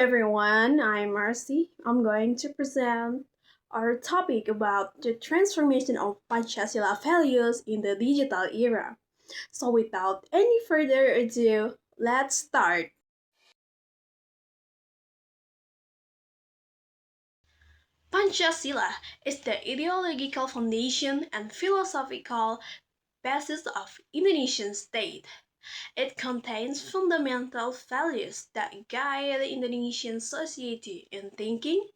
everyone, I'm Marcy. I'm going to present our topic about the transformation of Pancasila values in the digital era. So without any further ado, let's start. Pancasila is the ideological foundation and philosophical basis of Indonesian state. It contains fundamental values that guide the Indonesian society in thinking,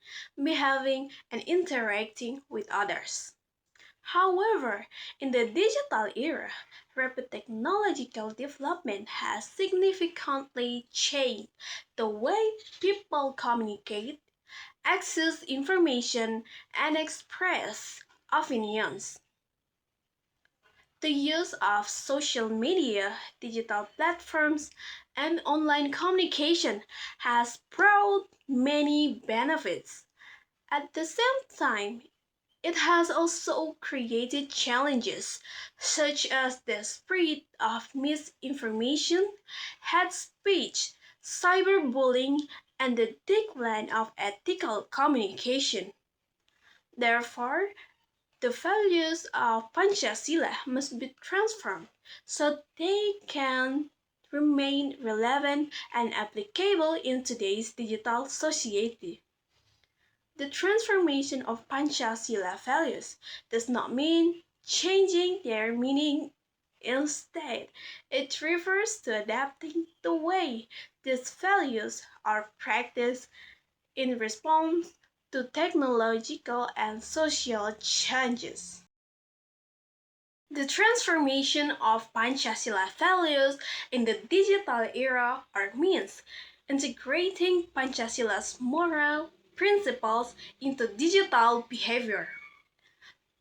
behaving, and interacting with others. However, in the digital era, rapid technological development has significantly changed the way people communicate, access information, and express opinions. The use of social media, digital platforms, and online communication has brought many benefits. At the same time, it has also created challenges such as the spread of misinformation, hate speech, cyberbullying, and the decline of ethical communication. Therefore, the values of Pancasila must be transformed so they can remain relevant and applicable in today's digital society. The transformation of Pancasila values does not mean changing their meaning. Instead, it refers to adapting the way these values are practiced in response to technological and social changes. The transformation of Pancasila values in the digital era are means integrating Pancasila's moral principles into digital behavior.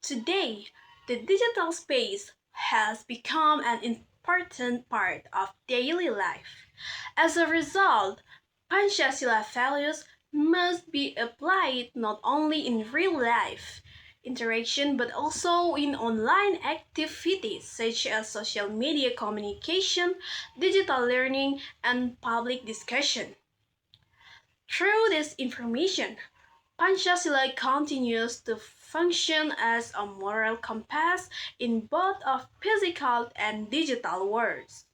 Today, the digital space has become an important part of daily life. As a result, Pancasila values must be applied not only in real life interaction but also in online activities such as social media communication, digital learning, and public discussion. Through this information, Pancasila continues to function as a moral compass in both of physical and digital worlds.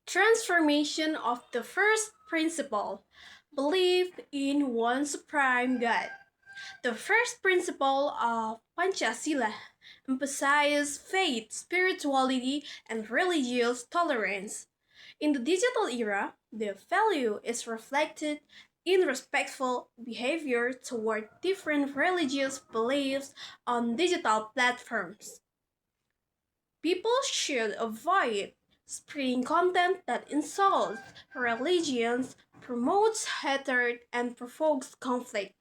Transformation of the first principle, belief in one supreme God. The first principle of Pancasila emphasizes faith, spirituality, and religious tolerance. In the digital era, the value is reflected in respectful behavior toward different religious beliefs on digital platforms. People should avoid spreading content that insults religions, promotes hatred, and provokes conflict.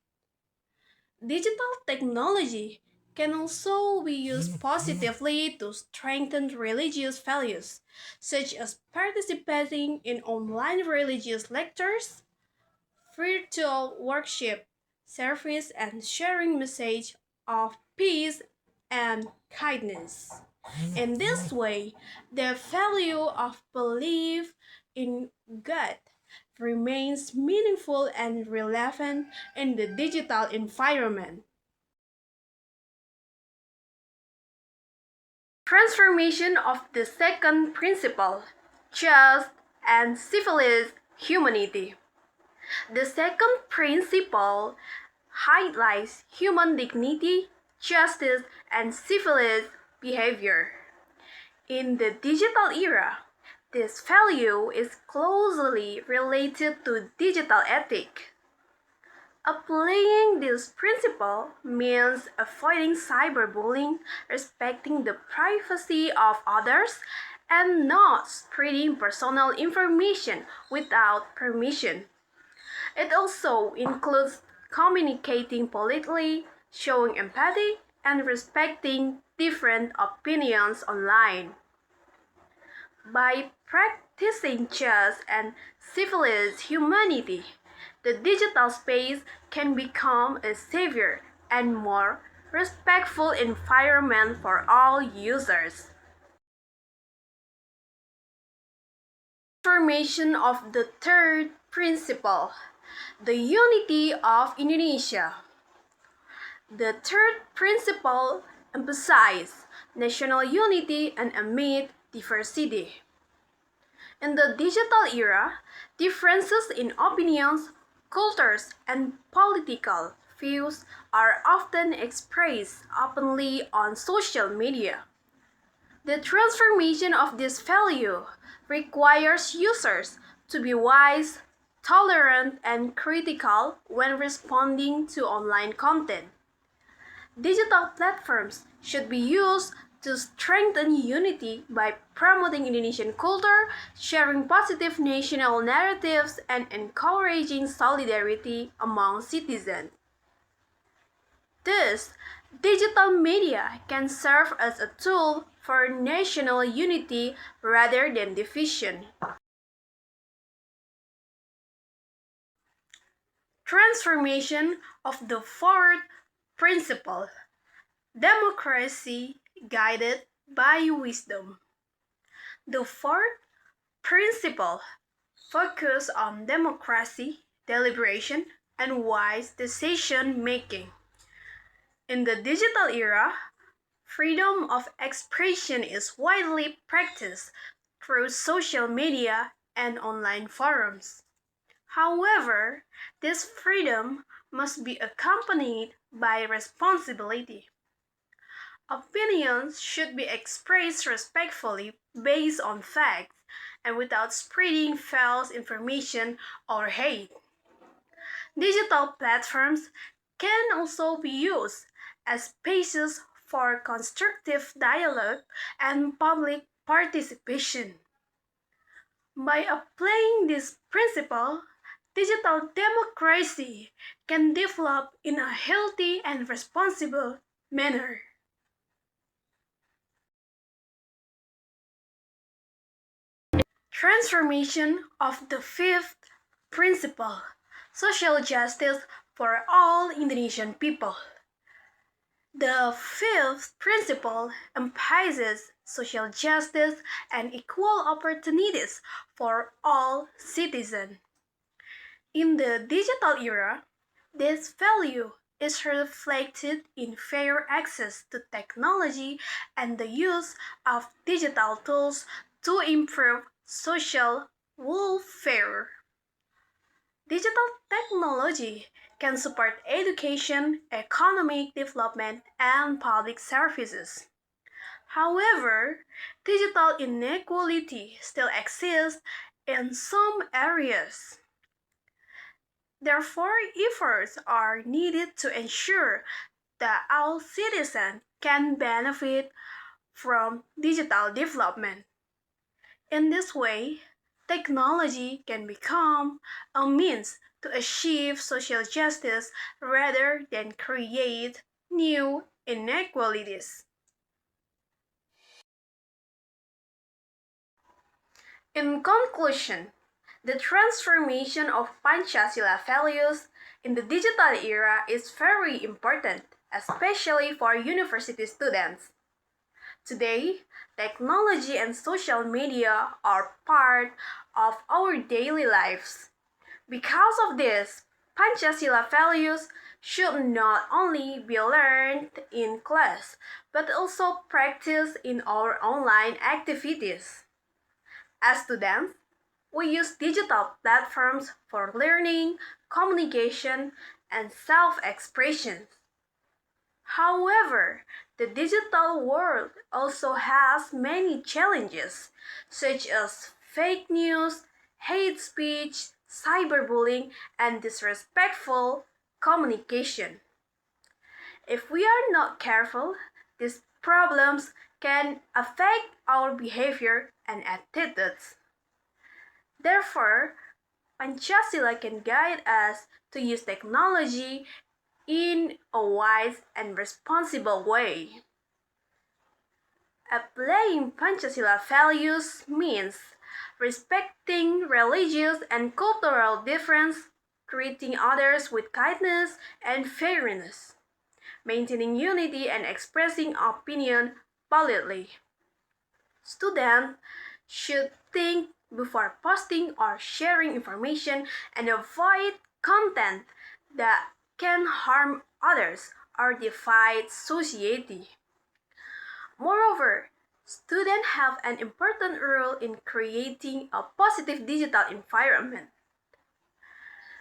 Digital technology can also be used positively to strengthen religious values, such as participating in online religious lectures, virtual worship, service, and sharing message of peace and kindness. In this way, the value of belief in God remains meaningful and relevant in the digital environment. Transformation of the second principle, just and civilized humanity. The second principle highlights human dignity, justice, and civilized behavior. In the digital era, this value is closely related to digital ethic. Applying this principle means avoiding cyberbullying, respecting the privacy of others, and not spreading personal information without permission. It also includes communicating politely, showing empathy, and respecting different opinions online. By practicing just and civilized humanity, the digital space can become a safer and more respectful environment for all users. Formation of the third principle, the unity of Indonesia. The third principle emphasizes national unity and amid diversity. In the digital era, differences in opinions, cultures, and political views are often expressed openly on social media. The transformation of this value requires users to be wise, tolerant, and critical when responding to online content. Digital platforms should be used to strengthen unity by promoting Indonesian culture, sharing positive national narratives, and encouraging solidarity among citizens. Thus, digital media can serve as a tool for national unity rather than division. Transformation of the fourth principle, democracy guided by wisdom. The fourth principle focuses on democracy, deliberation, and wise decision making. In the digital era, freedom of expression is widely practiced through social media and online forums. However, this freedom must be accompanied by responsibility. Opinions should be expressed respectfully based on facts and without spreading false information or hate. Digital platforms can also be used as spaces for constructive dialogue and public participation. By applying this principle, digital democracy can develop in a healthy and responsible manner. Transformation of the fifth principle, social justice for all Indonesian people. The fifth principle emphasizes social justice and equal opportunities for all citizens. In the digital era, this value is reflected in fair access to technology and the use of digital tools to improve social welfare. Digital technology can support education, economic development, and public services. However, digital inequality still exists in some areas. Therefore, efforts are needed to ensure that all citizens can benefit from digital development. In this way, technology can become a means to achieve social justice rather than create new inequalities. In conclusion, the transformation of Pancasila values in the digital era is very important, especially for university students. Today, technology and social media are part of our daily lives. Because of this, Pancasila values should not only be learned in class, but also practiced in our online activities. As students, we use digital platforms for learning, communication, and self expression. However, the digital world also has many challenges, such as fake news, hate speech, cyberbullying, and disrespectful communication. If we are not careful, these problems can affect our behavior and attitudes. Therefore, Pancasila can guide us to use technology in a wise and responsible way. Applying Pancasila values means respecting religious and cultural difference, treating others with kindness and fairness, maintaining unity and expressing opinion politely. Students should think before posting or sharing information, and avoid content that can harm others or divide society. Moreover, students have an important role in creating a positive digital environment.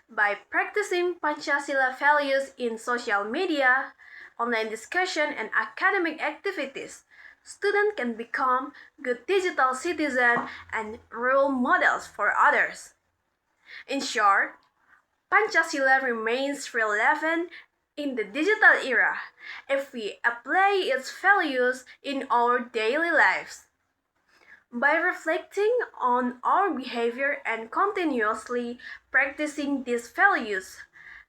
By practicing Pancasila values in social media, online discussion, and academic activities, students can become good digital citizens and role models for others. In short, Pancasila remains relevant in the digital era if we apply its values in our daily lives. By reflecting on our behavior and continuously practicing these values,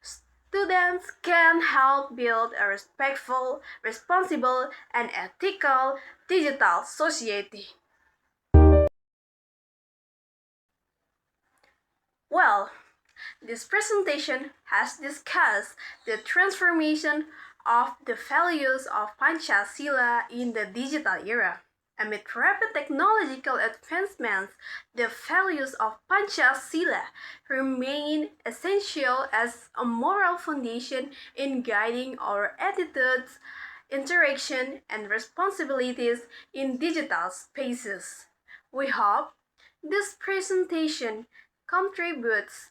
students can help build a respectful, responsible, and ethical digital society. Well, this presentation has discussed the transformation of the values of Pancasila in the digital era. Amid rapid technological advancements, the values of Pancasila remain essential as a moral foundation in guiding our attitudes, interaction, and responsibilities in digital spaces. We hope this presentation contributes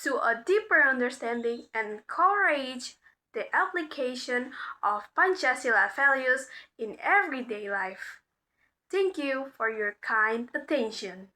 to a deeper understanding and encourage the application of Pancasila values in everyday life. Thank you for your kind attention.